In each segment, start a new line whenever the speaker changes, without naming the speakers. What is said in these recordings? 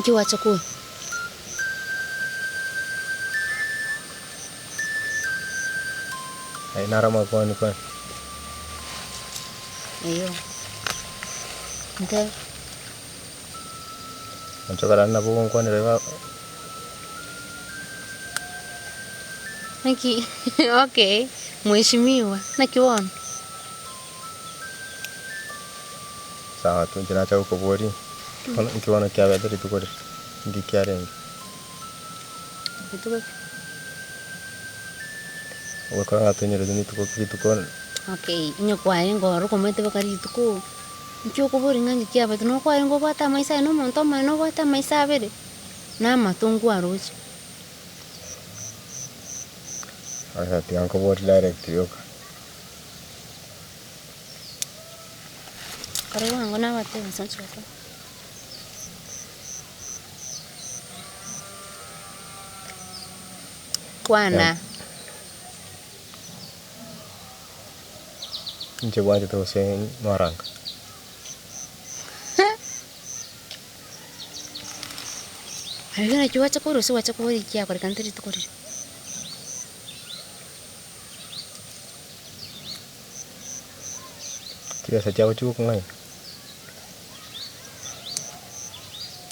Nkiwacha kwe.
Ay narama kwani kwani.
Ayo. Nte.
Nyanchoka na buko kwani rewa.
Naki okay. Mheshimiwa nakiona.
Sawa tu jina cha uko bori. Nikiona kia wewe tuko ndikiare.
Ituko.
Wako ngatunyere ni tuko.
Okay, nyokwa ngoro komete bakari tuko. Nchoko bori ngangi kia betu no kwa ngo bata maisa no monto no bata maisa bere. Na matungu arochi.
Asa tianko bori direct yoka.
Kare wangu na bate sancho. Kwana.
Nje waje to se maranga.
Ayuna kiwacha koro si wacha koro kia kwa kantiri tukori.
Kia sa chao chuko ngai.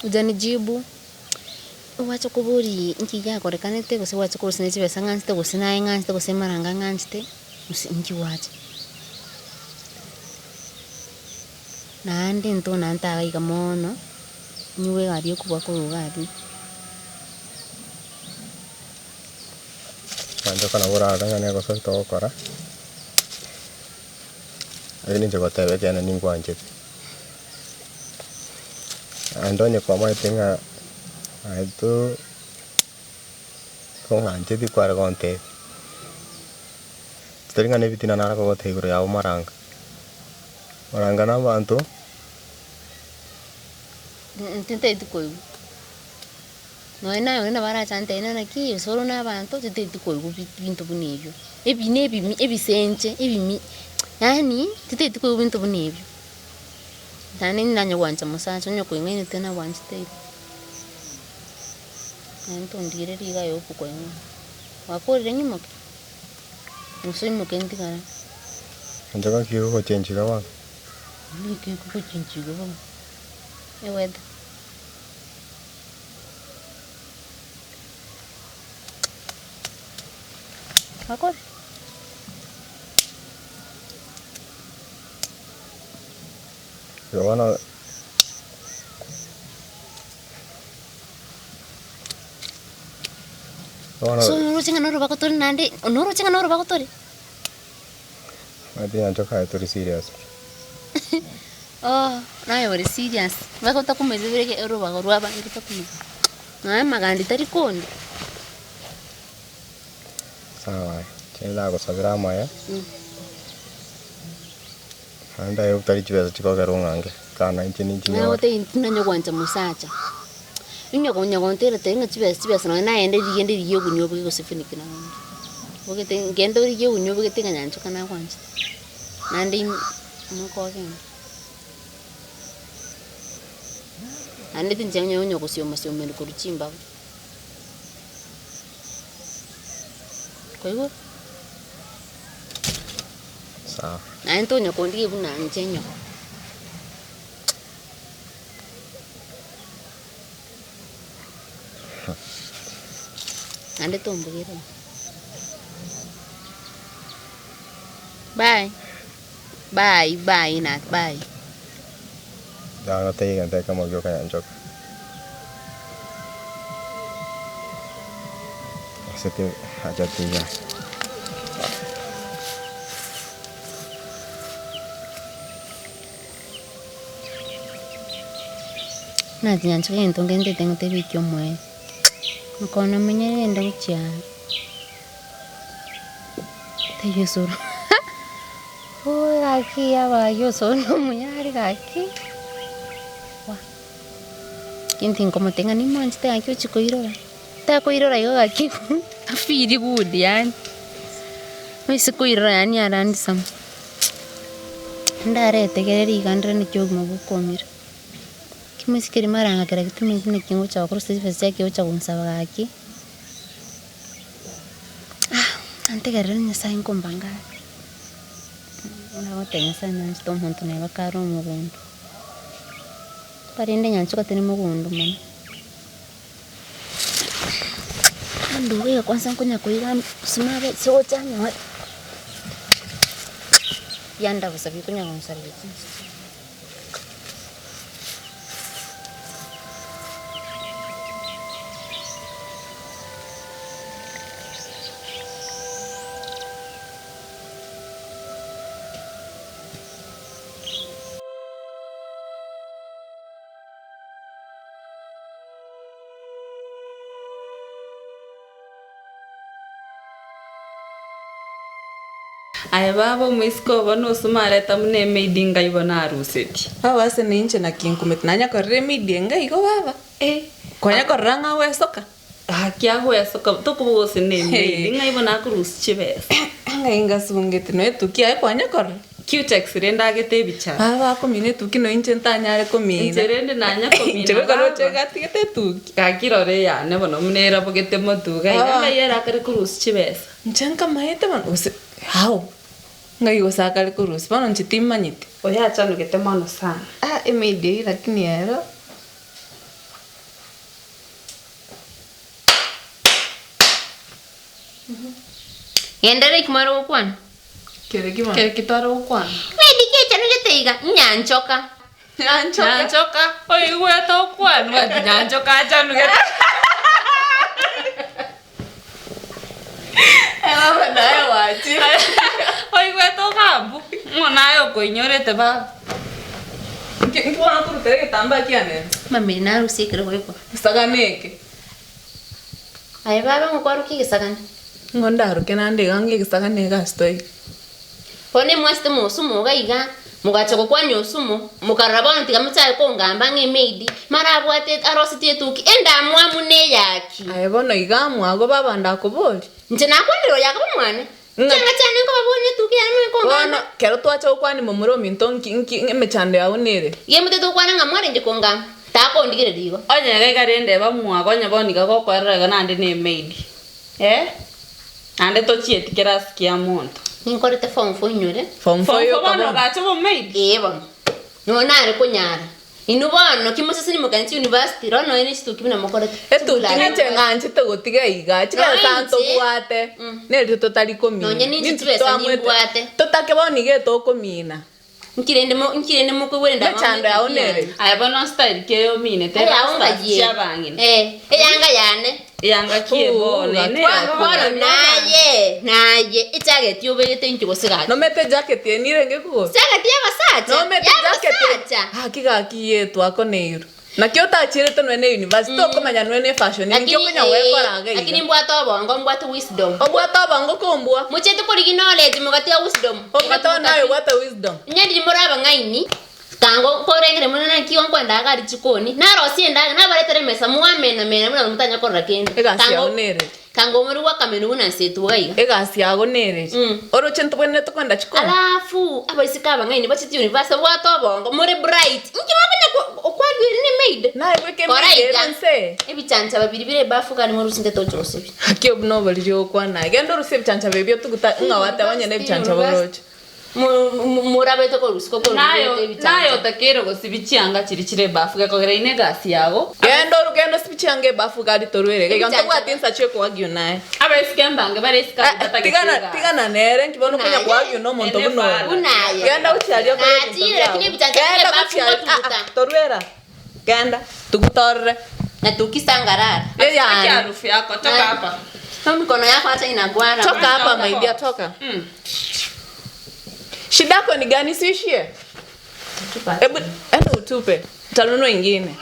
Ujanijibu. Wacha kuburi nki ya kwa kanete ko si wacha koro sine chibe sanganste ko sina nganste ko semaranga nganste. Nki wacha. Nandi nto nanta ga mono. Niwe gari okuba ko gari.
Nyanchoka na bora ngane ko so to kora. Ini jago tewe kana ningwa nje. Andonye kwa mai tenga itu ko nganje di kwara konte. Teringa ne bitina nara ko thei gro yaw maranga. Maranga na bantu.
Tente ituko. No ena bara chante ena ki solo na bantu tente ituko bintu bunebyo. Ebi senche ebi yani tete ituko bintu bunebyo. Tani nanyo wancha musancho nyoko ngene tena wancha te. Nanto ndire riga yo kuko ngene. Wakore ngimoke. Musimo kenti kana.
Nyanchoka kiyo ko chenchi ga wa.
Ni ke ko chenchi ga wa. Ewed. Wakore.
Wana
so nuru chinga nuru bakotori nandi nuru chinga nuru bakotori.
Adi Nyanchoka itu serious.
Oh, na yo serious. Bakota kumeze bireke ero bakorwa bangita kumeze. Na magandi tari kondi.
Sawa. Chela ko sabira maya. Anda yo tari chibe chiko garongange. Kana inchini inchini.
Na wote intinanyo kwanja musacha. Inyo ntera tenga chibe no na ende riyo kunyobo ko sifunikina. Bogete ngendo riyo kunyobo getenga Nyanchoka na kwanja. Nandi moko gen. Ande tinjanya onyo ko sioma ko ruchimba. Koigo.
Sawa.
Na Antonio kondi buna njenyo. Ande tombo gero. Bye. Bye Nat, bye.
Jangan tega teka mo gyo kaya Nyanchoka. Seti aja tiga.
Na Nyanchoka entongende tengo te bikyo mwe. Mkono mwenye enda kuchia. Te yosoro. Oh, gaki aba yosoro muyari gaki. Wa. Kintin como tenga ni manchi te aquí chico irora. Te ko irora yo gaki. Afiri good yani. Mai se ko irora yani arandi sam. Ndare te gereri gandre ni jog mabukomira. Kimusikiri mara ngakira gitume kine kingo cha wakuru sisi fesi yake ucha kunsaba gaki. Antegera nyasa inkombanga. Na wote nyasa nsto muntu ne bakaro mugundu. Parinde Nyanchoka tene mugundu man. Nduwe kwanza kunya kuiga sumabe sio chanya. Yanda kusabi kunya kunsarbi.
Aya baba mwisko bano sumare tamne meidinga ibona aruseti.
Baba se ninche na kinkumet nanya korre meidinga igo baba. Kwanya korranga wesoka.
Hakia wesoka tukubo se ne meidinga ibona kurus chibes.
Inga sungete no etukia kwanya korre.
Qtex renda gete bicha.
Baba komine tukino inche ntanyare komine.
Incherende nanya komine.
Inche karo chega tikete tuki.
Kakirore ya ne bono mnera bogete motuga inga yera kare kurus chibes.
Nchanka maete man ose. How? Ngai gosaka kurus bana nchitima nyiti.
Oya chano gete mano sana.
Immediately lakini ero.
Yendere kimaro kwan.
Kere
kitaro kwan.
Medike chanu jeteiga Nyanchoka.
Nyanchoka. Oi gweto kwan wa Nyanchoka chanu gete.
Baba nae wachi.
Oi gweto kambu. Monayo koinyorete ba.
Nkwana kurutere kitamba kiane.
Mami na rusikire weko.
Saganeke.
Ai baba ngokwaru kigisagana.
Ngondaru kenande gange gisagane gastoi.
Pone mwaste musumo gaiga. Mugacha kokwanyo sumo. Mukarabona tigamutsa ko ngamba ngemeidi. Marabwate arositi etuki enda mwamune yaki.
Ai bono igamu ago baba ndakuboli.
Nje nakwandiro yakaba mwana. Changa cyane ko babone tuki yamwe ko ngamba.
Bono kero twacha ukwani mumuro mintonki emechande yaunere.
Yemute tukwana ngamware nje ko ngamba. Tako ndigire digo.
Onye gaigarende bamwa gonya boniga gokwerera nande ne maid. Ande to chieti kerasikia muntu.
Ninkorete form 4 nyore.
Form 4 yo
Bono gacho bo maid.
Eba. No nare kunyara. Inubono kimusisi mukanti university rono ene chitu kibina mokorete.
Etu kinete nganje to gotiga iga. Chika santo buate. Ne to tali komina.
No nyeni chitresa ni buate.
To take bonige to komina.
Nkirende muko wenda
mechando yaunere.
Aya bono style keyo mine te
yanga
yabangine.
Yanga yane.
Yanga kiebo ne.
Kwa naye itageti ubegete nti gosigara.
No mete jacket yenire ngekugo.
Jacket yabasacha.
No mete jacket. Hakika kiyetu akoneiru. Na kyo tachirete nwene university okomanya nwene fashion ni kyo kunya wekoraga iga.
Lakini mbwato bongo mbwato wisdom.
Obwato bongo kombwa.
Muchete kuri knowledge mugati ya wisdom.
Obwato nayo what wisdom.
Nyandi muraba ngaini. Kango korengere munana kiwa kwenda agari chikoni. Naro sienda na baretere mesa muamena muna mutanya korra kende. Kango muri wakamenu una setu gaiga.
Egasi agonere. Oro chento bwene to kwenda chikoni.
Alafu abaisika bangaini bachiti university bwato bongo muri bright. Nkimanya okwagiri ni maid.
Na ibweke maid
ebichancha babiri bire bafuka ni muri sinte tocho sibi.
Hakyo bno bali yo kwana. Gendo rusi ebichancha bebyo tuguta ngawata abanye ne ebichancha borocho.
Murabete ko rusiko ko
nayo takero go sibichanga chiri bafuka ko ine gasi yago.
Gendo sibichanga bafuka ali torwere. Gando kwatinsa cheko wagyo naye.
Aba iskembange bare iskata
tigana nere nkibono kunya kwagyo no muntu buno.
Unaye.
Genda uchali yo.
Lakini ebichancha bire bafuka tuguta.
Torwera. Genda tugutorre.
Na tukisangarara.
Ya harufu yako toka hapa.
Mikono yako hata inagwara.
Toka hapa my dear toka. Shida yako ni gani siishie? Hebu enda utupe. Taluno ingine.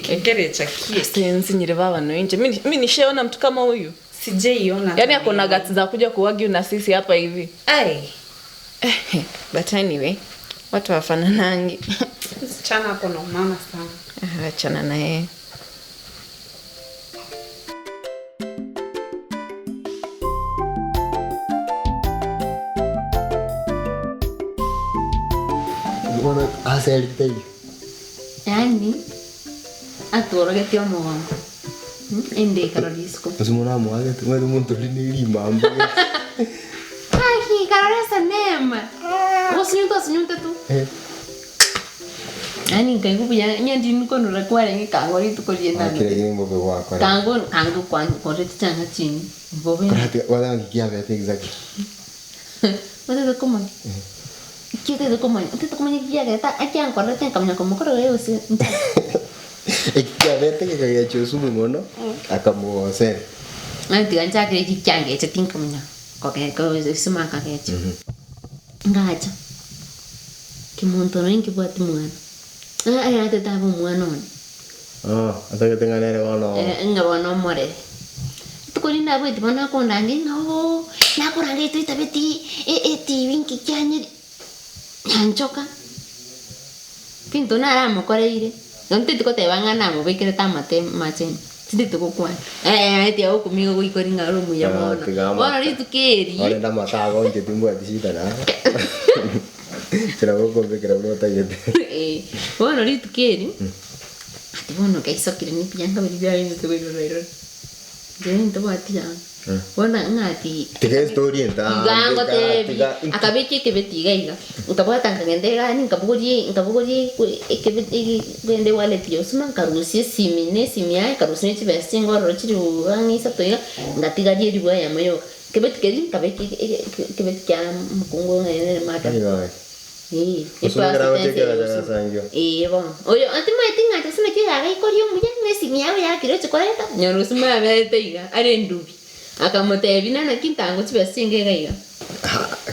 Kegerecha kie.
Sensi nyire baba no nje. Mimi nishaona mtu kama huyu.
Sijaiona.
Yaani akona gati za kuja kuwagi na sisi hapa hivi. But anyway, watu wafananangi.
Msichana ako na mama sana.
Achana na yeye.
Gimana hasil kita ini?
Yani atoro getio mugongo ende karolisko
Usimona mwage tu wewe muntu lini mambo.
Ai karolesa nema usinyunta tu ani ngai ya nyandi niko no rakware ngi kangori tu kolienda
Kile ngimbo kwa wako.
Kango kwa koreti changa chini bobe
Wala ngikia vete exactly.
Wala como Kita tu como ngikia geta akian koreti kamnya como koro wewe usi
Ikia vete que kaya chusu mumono akamuose.
Ai tigancha ke kikiange chatin kamnya ko suma ka ke ngacha kimuntu nengi buat mwana ai ate tabo mwana
Hasta que tengan ere gono.
Nga bono more tukolinda bweti bona kondange no na korange tu tabeti ti winki kyanye Nyanchoka pinto na ra mokoreire nonte tikote bangana mo bekere tamate machen tindi tukukwa ti au kumigo guikoringa rumu ya bono bono ritukeri
Ole nda matago nje timbo atisita na. Tira go bekera no tayete.
Bono ritukeri ati bono kaisokire ni piyanga biri bya bintu tuwiro Jeni to batia. Bona ngati.
Tiga story enta.
Gango te. Akabeki ke betiga iga. Ukapata kangendera ni nkabuguri ke bende wale tio suma karusi simia karusi chi besingo rochiri wangi satoya ngatiga die diwa ya mayo. Ke betikeri kabeki ke betikya mukungo ngene mata. Bon. Oyo, antes me tinga, te suma que haga y corrió muy bien, me simia ya quiero chocolate. Yo no suma me teiga, are ndubi. Akamote vina na kintango chiba singe gaiga.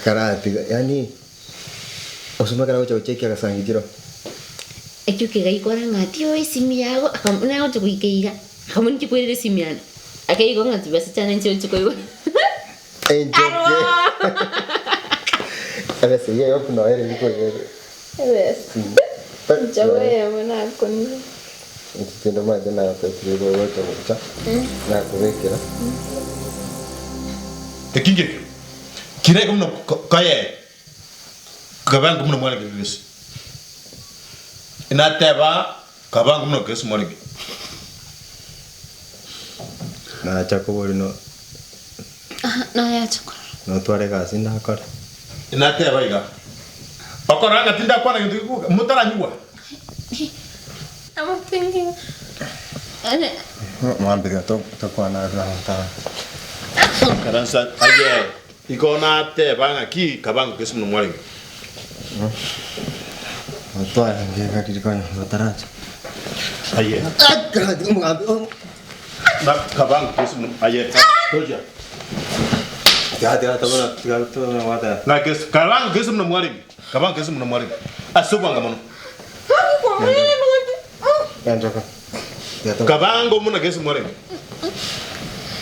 Karate, yani osuma kana ucha ucheki akasangijiro.
Ekyo ke gai kora ngati oi simia go, akamuna ucha kuikeiga. Akamun chikwere simia. Akai go ngati basa chana nchi chikoiwa.
A veces yo no era el cuello.
Chawa ya mwana koni.
Entiendo más de nada, pero yo voy a mucha. Nada, pues que era.
Te kinge. Kire como no cae. Kaban como no muere que es. Ina teba kaban como no que es muere.
Nada, chaco bueno.
Na ya chakora.
No tu arega sin nada cara.
Ina teba iga. Pakoranga tinda kwa na kitu mutara nyua.
I'm thinking. Ane.
Mambe to kwa na ta.
Karansa aye. Iko na teba ngaki kaban que es no muere.
No tu arega que kiri kwa na taracha.
Aye. Na kaban que es no aye. Toja.
Ya to na wata.
Na que kaban que es no muere. Kaban que es no muere. Asuba ngamono.
Nyanchoka.
Kabango muna kesi muere.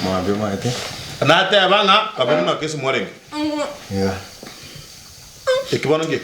Mambe maite.
Na te abanga kabango na kesi muere.
Ya.
Ekibono nge.